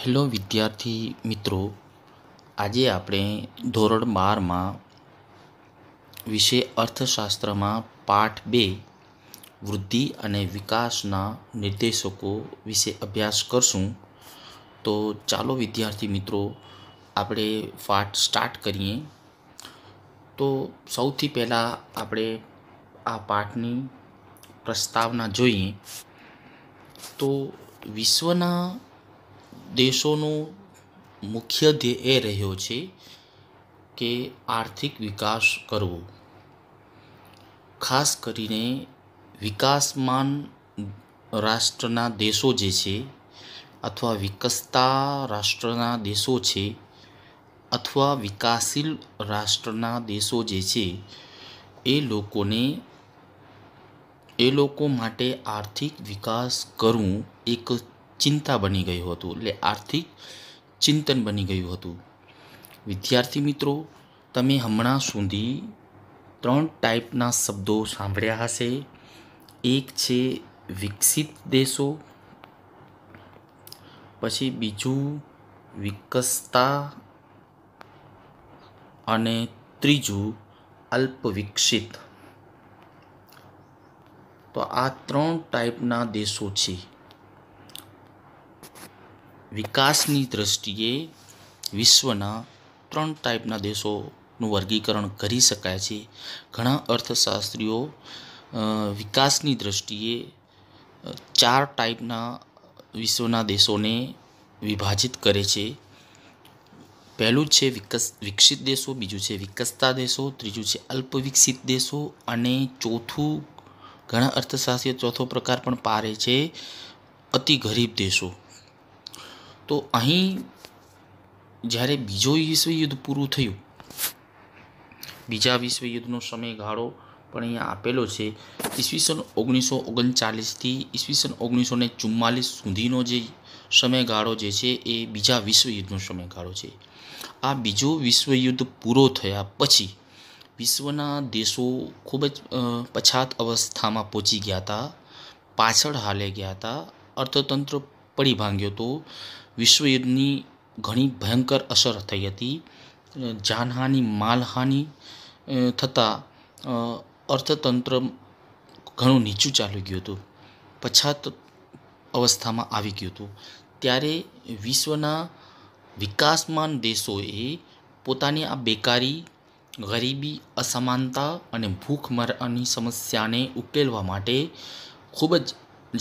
Hello વિદ્યાર્થી મિત્રો, આજે આપણે ધોરણ 12માં વિષય અર્થશાસ્ત્રમાં પાઠ 2 વૃદ્ધિ અને વિકાસના નિર્દેશકો વિશે અભ્યાસ કરશું. તો ચાલો વિદ્યાર્થી મિત્રો આપણે પાઠ સ્ટાર્ટ કરીએ. તો સૌથી પહેલાં આપણે આ પાઠની પ્રસ્તાવના જોઈએ. તો વિશ્વના દેશોનો મુખ્ય ધ્યેય એ રહ્યો છે કે આર્થિક વિકાસ કરવો. ખાસ કરીને વિકાસમાન રાષ્ટ્રના દેશો જે છે અથવા વિકસતા રાષ્ટ્રના દેશો છે અથવા વિકાસશીલ રાષ્ટ્રના દેશો જે છે એ લોકો માટે આર્થિક વિકાસ કરવું એક ચિંતા બની ગયું હતું, એટલે આર્થિક ચિંતન બની ગયું હતું. વિદ્યાર્થી મિત્રો, તમે હમણાં સુધી 3 ટાઈપના શબ્દો સાંભળ્યા હશે. એક છે વિકસિત દેશો, પછી બીજું વિકસતા અને ત્રીજું અલ્પવિકસિત. તો આ 3 ટાઈપના દેશો છે. વિકાસની દ્રષ્ટિએ વિશ્વના 3 ટાઈપના દેશોનું વર્ગીકરણ કરી શકાય છે. ઘણા અર્થશાસ્ત્રીઓ વિકાસની દ્રષ્ટિએ 4 ટાઈપના વિશ્વના દેશોને વિભાજિત કરે છે. પહેલું છે વિકસિત દેશો, બીજું છે વિકસતા દેશો, ત્રીજું છે અલ્પવિકસિત દેશો અને ચોથું ઘણા અર્થશાસ્ત્રીઓ ચોથો પ્રકાર પણ પારે છે અતિ ગરીબ દેશો. તો અહીં જ્યારે બીજો વિશ્વયુદ્ધ પૂરું થયું, બીજા વિશ્વયુદ્ધનો સમયગાળો પણ અહીંયા આપેલો છે. ઈસવીસન 1939થી ઈસવીસન 1944 સુધીનો જે સમયગાળો જે છે એ બીજા વિશ્વયુદ્ધનો સમયગાળો છે. આ બીજો વિશ્વયુદ્ધ પૂરો થયા પછી વિશ્વના દેશો ખૂબ જ પછાત અવસ્થામાં પહોંચી ગયા હતા, પાછળ હાલે ગયા હતા. અર્થતંત્ર પડી ભાંગ્યો હતો. વિશ્વયુદ્ધની ઘણી ભયંકર અસર થઈ હતી. જાનહાનિ, માલહાનિ થતાં અર્થતંત્ર ઘણું નીચું ચાલી ગયું હતું, પછાત અવસ્થામાં આવી ગયું હતું. ત્યારે વિશ્વના વિકાસમાન દેશોએ પોતાની આ બેકારી, ગરીબી, અસમાનતા અને ભૂખમરાની સમસ્યાને ઉકેલવા માટે ખૂબ જ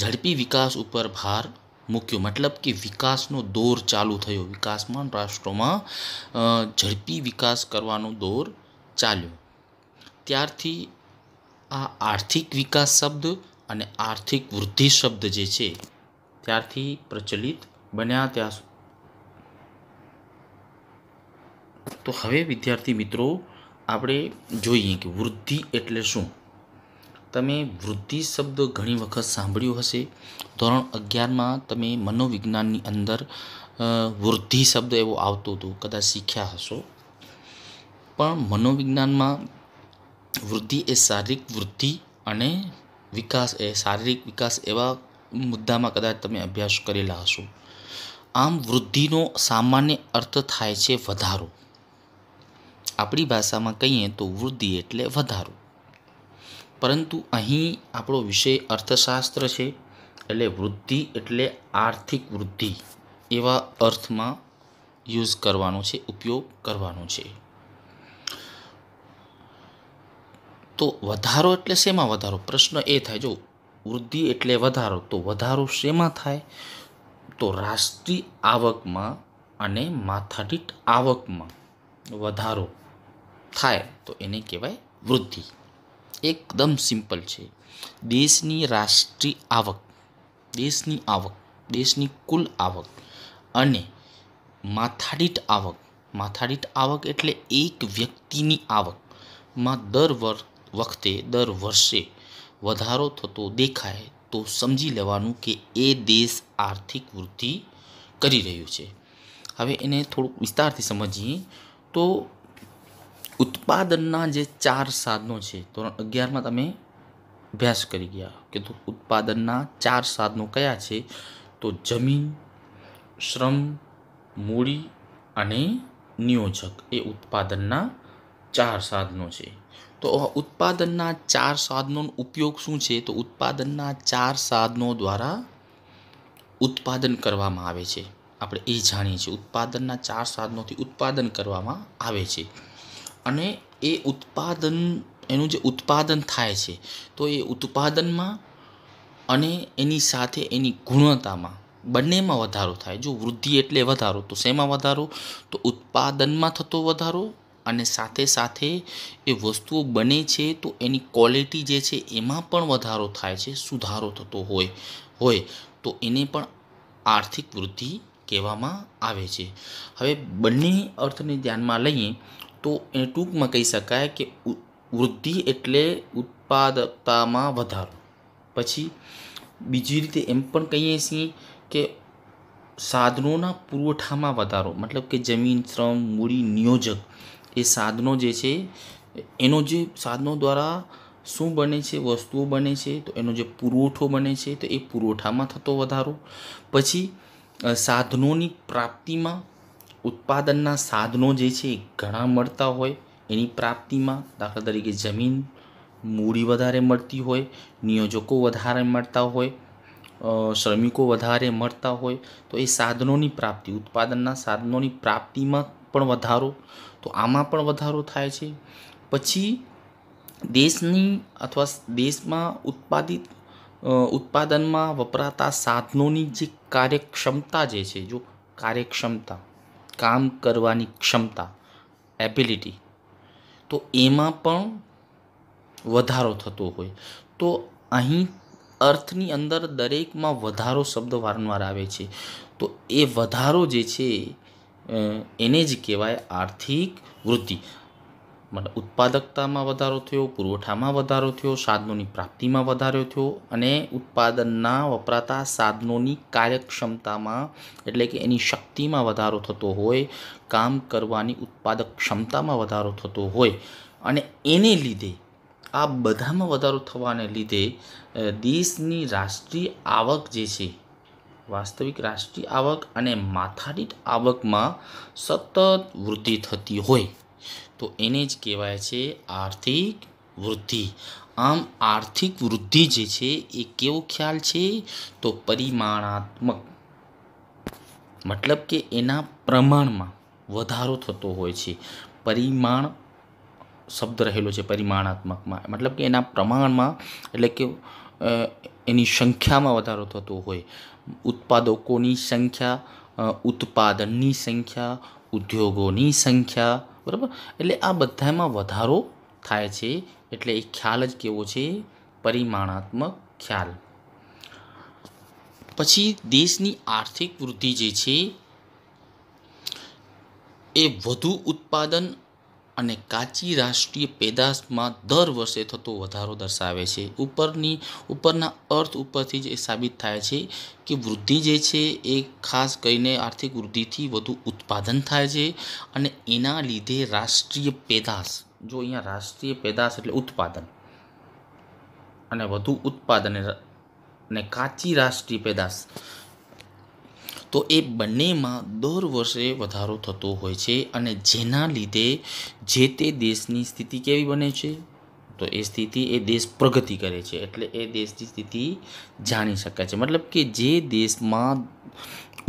ઝડપી વિકાસ ઉપર ભાર મૂક્યો. મતલબ કે વિકાસનો દોર ચાલુ થયો. વિકાસમાન રાષ્ટ્રોમાં ઝડપી વિકાસ કરવાનો દોર ચાલ્યો. ત્યારથી આ આર્થિક વિકાસ શબ્દ અને આર્થિક વૃદ્ધિ શબ્દ જે છે ત્યારથી પ્રચલિત બન્યા. તો હવે વિદ્યાર્થી મિત્રો આપણે જોઈએ કે વૃદ્ધિ એટલે શું. તમે વૃદ્ધિ શબ્દ ઘણી વખત સાંભળ્યું હશે. ધોરણ 11માં તમે મનોવિજ્ઞાનની અંદર વૃદ્ધિ શબ્દ એવો આવતો હતો, કદાચ શીખ્યા હશો. પણ મનોવિજ્ઞાનમાં વૃદ્ધિ એ શારીરિક વૃદ્ધિ અને વિકાસ એ શારીરિક વિકાસ એવા મુદ્દામાં કદાચ તમે અભ્યાસ કરેલા હશો. આમ વૃદ્ધિનો સામાન્ય અર્થ થાય છે વધારો. આપણી ભાષામાં કહીએ તો વૃદ્ધિ એટલે વધારો. પરંતુ અહીં આપણો વિષય અર્થશાસ્ત્ર છે, એટલે વૃદ્ધિ એટલે આર્થિક વૃદ્ધિ એવા અર્થમાં યુઝ કરવાનો છે, ઉપયોગ કરવાનો છે. તો વધારો એટલે શેમાં વધારો? પ્રશ્ન એ થાય, જો વૃદ્ધિ એટલે વધારો, તો વધારો શેમાં થાય? તો રાષ્ટ્રીય આવકમાં અને માથાદીઠ આવકમાં વધારો થાય તો એને કહેવાય વૃદ્ધિ. એકદમ સિમ્પલ છે. દેશની રાષ્ટ્રીય આવક, દેશની કુલ આવક અને માથાદીઠ આવક એટલે એક વ્યક્તિની આવકમાં દર વર્ષે વધારો થતો દેખાય તો સમજી લેવાનું કે એ દેશ આર્થિક વૃદ્ધિ કરી રહ્યું છે. હવે એને થોડુંક વિસ્તારથી સમજીએ તો ઉત્પાદનના જે 4 સાધનો છે, ધોરણ 11માં તમે અભ્યાસ કરી ગયા કે ઉત્પાદનના 4 સાધનો કયા છે? તો જમીન, શ્રમ, મૂડી અને નિયોજક એ ઉત્પાદનના 4 સાધનો છે. તો ઉત્પાદનના 4 સાધનોનો ઉપયોગ શું છે? તો ઉત્પાદનના 4 સાધનો દ્વારા ઉત્પાદન કરવામાં આવે છે. આપણે એ જાણીએ છીએ. ઉત્પાદનના 4 સાધનોથી ઉત્પાદન કરવામાં આવે છે. અને એ ઉત્પાદન, એનું જે ઉત્પાદન થાય છે, તો એ ઉત્પાદનમાં અને એની સાથે એની ગુણવત્તામાં બંનેમાં વધારો થાય. જો વૃદ્ધિ એટલે વધારો, તો શેમાં વધારો? તો ઉત્પાદનમાં થતો વધારો, અને સાથે સાથે એ વસ્તુઓ બને છે તો એની ક્વોલિટી જે છે એમાં પણ વધારો થાય છે, સુધારો થતો હોય તો એને પણ આર્થિક વૃદ્ધિ કહેવામાં આવે છે. હવે બંને અર્થને ધ્યાનમાં લઈએ તો એ ટૂંકમાં કહી શકાય કે વૃદ્ધિ એટલે ઉત્પાદકતામાં વધારો. પછી બીજી રીતે એમ પણ કહીએ છીએ કે સાધનોના પુરવઠામાં વધારો, મતલબ કે જમીન, શ્રમ, મૂડી, નિયોજક એ સાધનો જે છે એનો જે સાધનો દ્વારા શું બને છે, વસ્તુઓ બને છે, તો એનો જે પુરવઠો બને છે તો એ પુરવઠામાં થતો વધારો. પછી સાધનોની પ્રાપ્તિમાં, ઉત્પાદનના સાધનો જે છે એ ઘણા મળતા હોય એની પ્રાપ્તિમાં, દાખલા તરીકે જમીન, મૂડી વધારે મળતી હોય, નિયોજકો વધારે મળતા હોય, શ્રમિકો વધારે મળતા હોય, તો એ સાધનોની પ્રાપ્તિ, ઉત્પાદનના સાધનોની પ્રાપ્તિમાં પણ વધારો, તો આમાં પણ વધારો થાય છે. પછી દેશની અથવા દેશમાં ઉત્પાદનમાં વપરાતા સાધનોની જે કાર્યક્ષમતા જે છે, જો કાર્યક્ષમતા, કામ કરવાની ક્ષમતા, એબિલિટી, તો એમાં પણ વધારો થતો હોય. તો અહીં અર્થની અંદર દરેકમાં વધારો શબ્દ વારંવાર આવે છે. તો એ વધારો જે છે એને જ કહેવાય આર્થિક વૃદ્ધિ. મતલબ ઉત્પાદકતામાં વધારો થયો, પુરવઠામાં વધારો થયો, સાધનોની પ્રાપ્તિમાં વધારો થયો, અને ઉત્પાદનના વપરાતા સાધનોની કાર્યક્ષમતામાં એટલે કે એની શક્તિમાં વધારો થતો હોય, કામ કરવાની ઉત્પાદક ક્ષમતામાં વધારો થતો હોય. અને એને લીધે, આ બધામાં વધારો થવાને લીધે દેશની રાષ્ટ્રીય આવક જે છે, વાસ્તવિક રાષ્ટ્રીય આવક અને માથાદીઠ આવકમાં સતત વૃદ્ધિ થતી હોય તો એને જ કહેવાય છે આર્થિક વૃદ્ધિ. આમ આર્થિક વૃદ્ધિ જે છે એ કેવો ખ્યાલ છે? તો પરિમાણાત્મક, મતલબ કે એના પ્રમાણમાં વધારો થતો હોય છે. પરિમાણ શબ્દ રહેલો છે પરિમાણાત્મકમાં, મતલબ કે એના પ્રમાણમાં, એટલે કે એની સંખ્યામાં વધારો થતો હોય. ઉત્પાદકોની સંખ્યા, ઉત્પાદનની સંખ્યા, ઉદ્યોગોની સંખ્યા, બરાબર. એટલે આ બધામાં વધારો થાય છે. એટલે એ ખ્યાલ જ કેવો છે? પરિમાણાત્મક ખ્યાલ. પછી દેશની આર્થિક વૃદ્ધિ જે છે એ વધુ ઉત્પાદન અને કાચી રાષ્ટ્રીય પેદાશમાં દર વર્ષે થતો વધારો દર્શાવે છે. ઉપરના અર્થ ઉપરથી જ એ સાબિત થાય છે કે વૃદ્ધિ જે છે એ ખાસ કરીને આર્થિક વૃદ્ધિથી વધુ ઉત્પાદન થાય છે, અને એના લીધે રાષ્ટ્રીય પેદાશ, જો અહીંયા રાષ્ટ્રીય પેદાશ એટલે ઉત્પાદન, અને વધુ ઉત્પાદન અને કાચી રાષ્ટ્રીય પેદાશ, તો એ બંનેમાં દર વર્ષે વધારો થતો હોય છે. અને જેના લીધે જે તે દેશની સ્થિતિ કેવી બને છે? તો એ સ્થિતિ, એ દેશ પ્રગતિ કરે છે. એટલે એ દેશની સ્થિતિ જાણી શકાય છે. મતલબ કે જે દેશમાં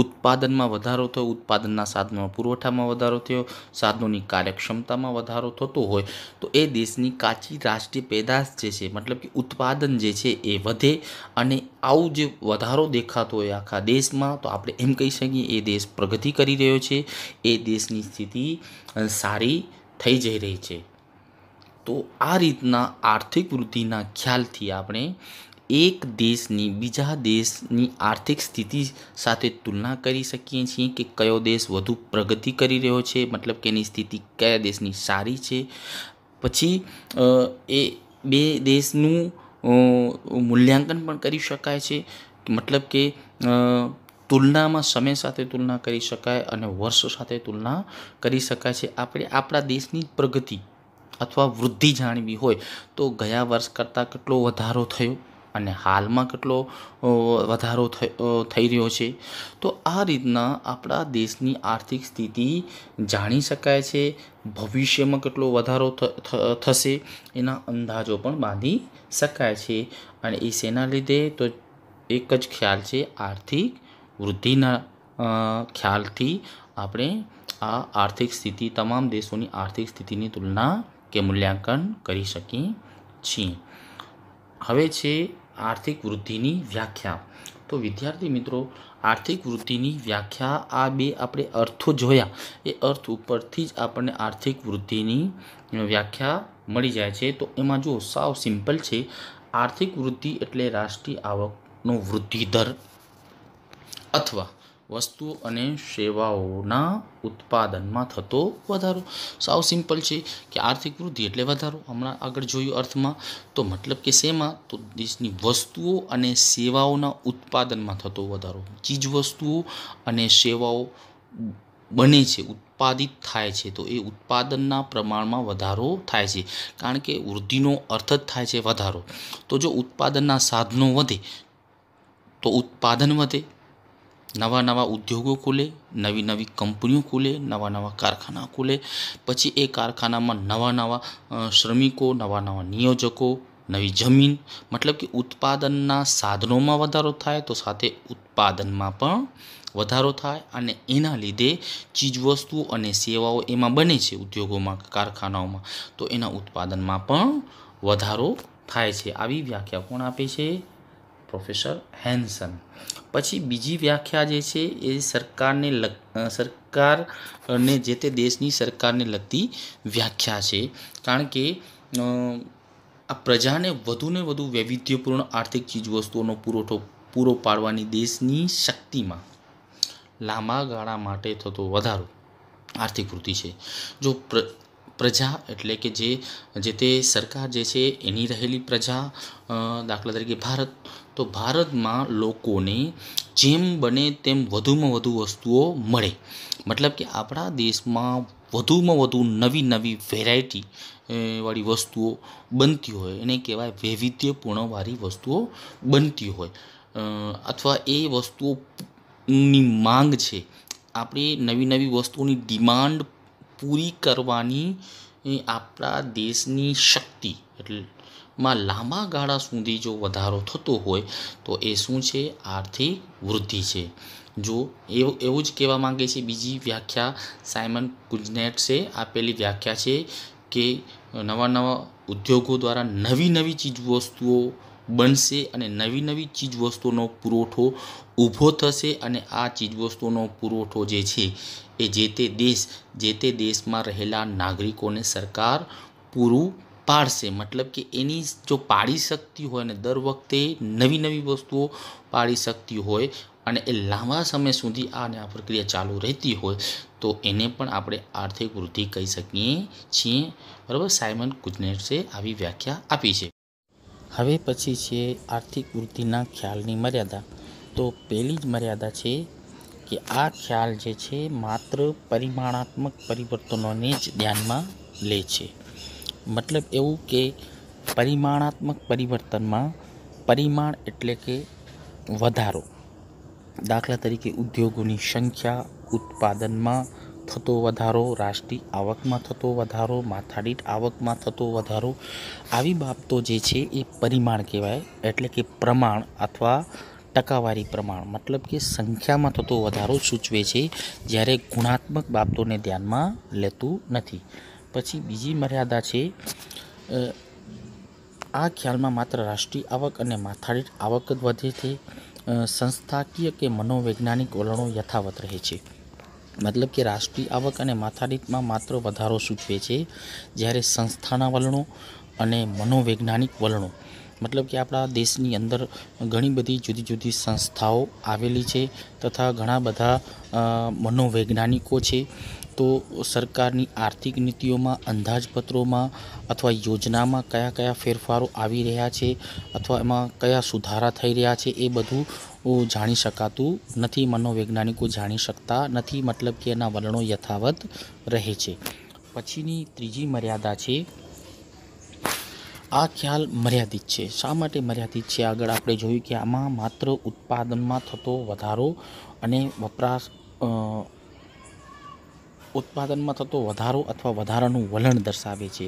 ઉત્પાદનમાં વધારો થયો, ઉત્પાદનના સાધનોમાં પુરવઠામાં વધારો થયો, સાધનોની કાર્યક્ષમતામાં વધારો થતો હોય, તો એ દેશની કાચી રાષ્ટ્રીય પેદાશ જે છે, મતલબ કે ઉત્પાદન જે છે એ વધે. અને આવું જે વધારો દેખાતો હોય આખા દેશમાં, તો આપણે એમ કહી શકીએ એ દેશ પ્રગતિ કરી રહ્યો છે, એ દેશની સ્થિતિ સારી થઈ જઈ રહી છે. તો આ રીતના આર્થિક વૃદ્ધિના ખ્યાલથી આપણે એક દેશની બીજા દેશની આર્થિક સ્થિતિ સાથે તુલના કરી શકીએ છીએ કે કયો દેશ વધુ પ્રગતિ કરી રહ્યો છે, મતલબ કે એની સ્થિતિ કયા દેશની સારી છે. પછી એ બે દેશનું મૂલ્યાંકન પણ કરી શકાય છે, મતલબ કે તુલનામાં સમય સાથે તુલના કરી શકાય અને વર્ષ સાથે તુલના કરી શકાય છે. આપણે આપણા દેશની પ્રગતિ અથવા વૃદ્ધિ જાણવી હોય તો ગયા વર્ષ કરતાં કેટલો વધારો થયો, અને હાલમાં કેટલો વધારો થઈ રહ્યો છે. તો આ રીતના આપણા દેશની આર્થિક સ્થિતિ જાણી શકાય છે. ભવિષ્યમાં કેટલો વધારો થશે એના અંદાજો પણ બાંધી શકાય છે. અને એ શેના લીધે? તો એક જ ખ્યાલ છે, આર્થિક વૃદ્ધિના ખ્યાલથી આપણે આ આર્થિક સ્થિતિ, તમામ દેશોની આર્થિક સ્થિતિની તુલના કે મૂલ્યાંકન કરી શકીએ છીએ. હવે છે આર્થિક વૃદ્ધિની વ્યાખ્યા. તો વિદ્યાર્થી મિત્રો, આર્થિક વૃદ્ધિની વ્યાખ્યા, આ બે આપણે અર્થો જોયા, એ અર્થ ઉપરથી જ આપણને આર્થિક વૃદ્ધિની વ્યાખ્યા મળી જાય છે. તો એમાં જો સાવ સિમ્પલ છે, આર્થિક વૃદ્ધિ એટલે રાષ્ટ્રીય આવકનો વૃદ્ધિ દર અથવા વસ્તુઓ અને સેવાઓના ઉત્પાદનમાં થતો વધારો. સાવ સિમ્પલ છે કે આર્થિક વૃદ્ધિ એટલે વધારો. હમણાં આગળ જોયું અર્થમાં. તો મતલબ કે શેમાં? તો દેશની વસ્તુઓ અને સેવાઓના ઉત્પાદનમાં થતો વધારો. ચીજ વસ્તુઓ અને સેવાઓ બને છે, ઉત્પાદિત થાય છે, તો એ ઉત્પાદનના પ્રમાણમાં વધારો થાય છે. કારણ કે વૃદ્ધિનો અર્થ જ થાય છે વધારો. તો જો ઉત્પાદનના સાધનો વધે તો ઉત્પાદન વધે, નવા નવા ઉદ્યોગો ખુલે, નવી નવી કંપનીઓ ખુલે, નવા નવા કારખાના ખુલે. પછી એ કારખાનામાં નવા નવા શ્રમિકો, નવા નવા નિયોજકો, નવી જમીન, મતલબ કે ઉત્પાદનના સાધનોમાં વધારો થાય, તો સાથે ઉત્પાદનમાં પણ વધારો થાય. અને એના લીધે ચીજવસ્તુઓ અને સેવાઓ એમાં બને છે, ઉદ્યોગોમાં, કારખાનાઓમાં, તો એના ઉત્પાદનમાં પણ વધારો થાય છે. આવી વ્યાખ્યા કોણ આપે છે? Professor Hansen. પછી બીજી વ્યાખ્યા જે છે એ સરકારને જે તે દેશની સરકારને લગતી વ્યાખ્યા છે. કારણ કે આ પ્રજાને વધુને વધુ વૈવિધ્યપૂર્ણ આર્થિક ચીજવસ્તુઓનો પુરવઠો પૂરો પાડવાની દેશની શક્તિમાં લાંબા ગાળા માટે થતો વધારો આર્થિક વૃદ્ધિ છે. જો પ્રજા એટલે કે જે તે સરકાર જે છે એની રહેલી પ્રજા, દાખલા તરીકે ભારત, તો ભારતમાં લોકોને જેમ બને તેમ વધુમાં વધુ વસ્તુઓ મળે. મતલબ કે આપણા દેશમાં વધુમાં વધુ નવી નવી વેરાયટી વાળી વસ્તુઓ બનતી હોય, એને કહેવાય વૈવિધ્યપૂર્ણવાળી વસ્તુઓ બનતી હોય, અથવા એ વસ્તુઓની માંગ છે. આપણે નવી નવી વસ્તુઓની ડિમાન્ડ પૂરી કરવાની આપણા દેશની શક્તિ એટલે માં લાંબા ગાળા સુધી જો વધારો થતો હોય તો એ શું છે? આર્થિક વૃદ્ધિ છે. જો એવું જ કહેવા માંગે છે. બીજી વ્યાખ્યા સાયમન કુઝનેટ્સે આપેલી વ્યાખ્યા છે કે નવા નવા ઉદ્યોગો દ્વારા નવી નવી ચીજવસ્તુઓ બનશે અને નવી નવી ચીજવસ્તુઓનો પુરવઠો ઊભો થશે. અને આ ચીજવસ્તુઓનો પુરવઠો જે છે એ જે તે દેશમાં રહેલા નાગરિકોને સરકાર પૂરું પાડશે. મતલબ કે એની જો પાડી શકતી હોય ને દર વખતે નવી નવી વસ્તુઓ પાડી શકતી હોય અને એ લાંબા સમય સુધી આ પ્રક્રિયા ચાલુ રહેતી હોય તો એને પણ આપણે આર્થિક વૃદ્ધિ કહી શકીએ છીએ. બરાબર, સાયમન કુઝનેટ્સે આવી વ્યાખ્યા આપી છે. હવે પછી છે આર્થિક વૃદ્ધિના ખ્યાલની મર્યાદા. તો પહેલી જ મર્યાદા છે કે આ ખ્યાલ જે છે માત્ર પરિમાણાત્મક પરિવર્તનોને જ ધ્યાનમાં લે છે. મતલબ એવું કે પરિમાણાત્મક પરિવર્તનમાં પરિમાણ એટલે કે વધારો. દાખલા તરીકે ઉદ્યોગોની સંખ્યા, ઉત્પાદનમાં થતો વધારો, રાષ્ટ્રીય આવકમાં થતો વધારો, માથાદીઠ આવકમાં થતો વધારો, આવી બાબતો જે છે એ પરિમાણ કહેવાય. એટલે કે પ્રમાણ અથવા ટકાવારી પ્રમાણ, મતલબ કે સંખ્યામાં થતો વધારો સૂચવે છે, જ્યારે ગુણાત્મક બાબતોને ધ્યાનમાં લેતું નથી. પછી બીજી મર્યાદા છે, આ ખ્યાલમાં માત્ર રાષ્ટ્રીય આવક અને માથાદીઠ આવક જ વધે છે. સંસ્થાકીય કે મનોવૈજ્ઞાનિક વલણો યથાવત રહે છે. મતલબ કે રાષ્ટ્રીય આવક અને માથાદીઠમાં માત્ર વધારો સૂચવે છે, જ્યારે સંસ્થાના વલણો અને મનોવૈજ્ઞાનિક વલણો, મતલબ કે આપણા દેશની અંદર ઘણી બધી જુદી જુદી સંસ્થાઓ આવેલી છે તથા ઘણા બધા મનોવૈજ્ઞાનિકો છે. તો સરકારની આર્થિક નીતિઓમાં, અંદાજપત્રોમાં અથવા યોજનામાં કયા કયા ફેરફારો આવી રહ્યા છે અથવા એમાં કયા સુધારા થઈ રહ્યા છે એ બધું જાણી શકાતું નથી. મનોવૈજ્ઞાનિકો જાણી શકતા નથી. મતલબ કે એના વલણો યથાવત રહે છે. પછીની ત્રીજી મર્યાદા છે, આ ખ્યાલ મર્યાદિત છે. શા માટે મર્યાદિત છે? આગળ આપણે જોયું કે આમાં માત્ર ઉત્પાદનમાં થતો વધારો અને વપરાશ ઉત્પાદનમાં થતો વધારો અથવા વધારાનું વલણ દર્શાવે છે,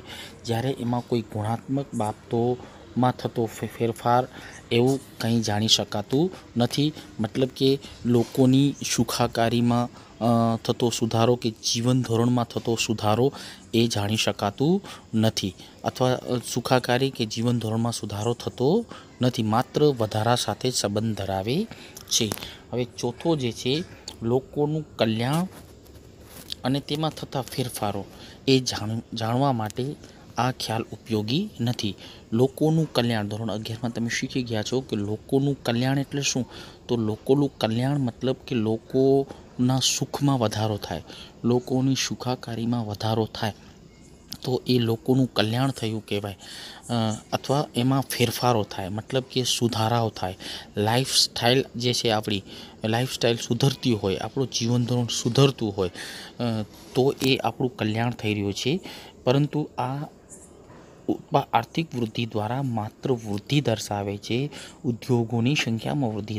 જ્યારે એમાં કોઈ ગુણાત્મક બાબતોમાં થતો ફેરફાર એવું કંઈ જાણી શકાતું નથી. મતલબ કે લોકોની સુખાકારીમાં થતો સુધારો કે જીવન ધોરણમાં થતો સુધારો એ જાણી શકાતું નથી, અથવા સુખાકારી કે જીવન ધોરણમાં સુધારો થતો નથી, માત્ર વધારા સાથે સંબંધ ધરાવે છે. હવે ચોથો જે છે, લોકોનું કલ્યાણ અને તેમાં થતા ફેરફારો એ જાણવા માટે આ ખ્યાલ ઉપયોગી નથી. લોકોનું કલ્યાણ ધોરણ 11માં તમે શીખી ગયા છો કે લોકોનું કલ્યાણ એટલે શું? તો લોકોનું કલ્યાણ મતલબ કે લોકોના સુખમાં વધારો થાય, લોકોની સુખાકારીમાં વધારો થાય તો એ લોકોનું કલ્યાણ થયું કહેવાય. અથવા એમાં ફેરફારો થાય, મતલબ કે સુધારાઓ થાય. લાઈફસ્ટાઈલ જે છે, આપણી લાઈફસ્ટાઈલ સુધરતી હોય, આપણું જીવન ધોરણ સુધરતું હોય તો એ આપણું કલ્યાણ થઈ રહ્યું છે. પરંતુ આ આર્થિક વૃદ્ધિ દ્વારા માત્ર વૃદ્ધિ દર્શાવે છે, ઉદ્યોગોની સંખ્યામાં વૃદ્ધિ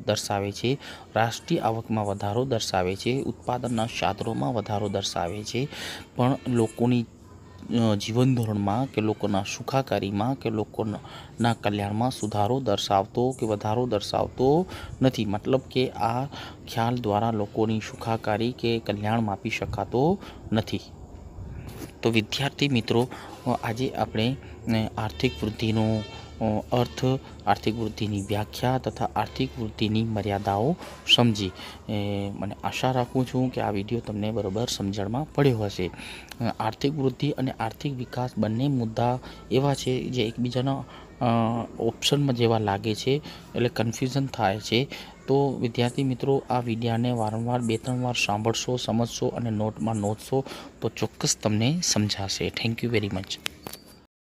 દર્શાવે છે, રાષ્ટ્રીય આવકમાં વધારો દર્શાવે છે, ઉત્પાદનના સાધનોમાં વધારો દર્શાવે છે, પણ લોકોની જીવન ધોરણમાં કે લોકોના સુખાકારીમાં કે લોકોના કલ્યાણમાં સુધારો દર્શાવતો કે વધારો દર્શાવતો નથી. મતલબ કે આ ખ્યાલ દ્વારા લોકોની સુખાકારી કે કલ્યાણ માપી શકાતો નથી. તો વિદ્યાર્થી મિત્રો, આજે આપણે આર્થિક વૃદ્ધિનો અર્થ, આર્થિક વૃદ્ધિની વ્યાખ્યા તથા આર્થિક વૃદ્ધિની મર્યાદાઓ સમજી. મને આશા રાખું છું કે આ વિડીયો તમને બરાબર સમજણમાં પડ્યો હશે. આર્થિક વૃદ્ધિ અને આર્થિક વિકાસ બંને મુદ્દા એવા છે જે એકબીજાના ઓપ્શનમાં જેવા લાગે છે, એટલે કન્ફ્યુઝન થાય છે. તો વિદ્યાર્થી મિત્રો, આ વિડીયાને વારંવાર 2-3 વાર સાંભળશો, સમજશો અને નોટમાં નોંધશો તો ચોક્કસ તમને સમજાશે. Thank you very much.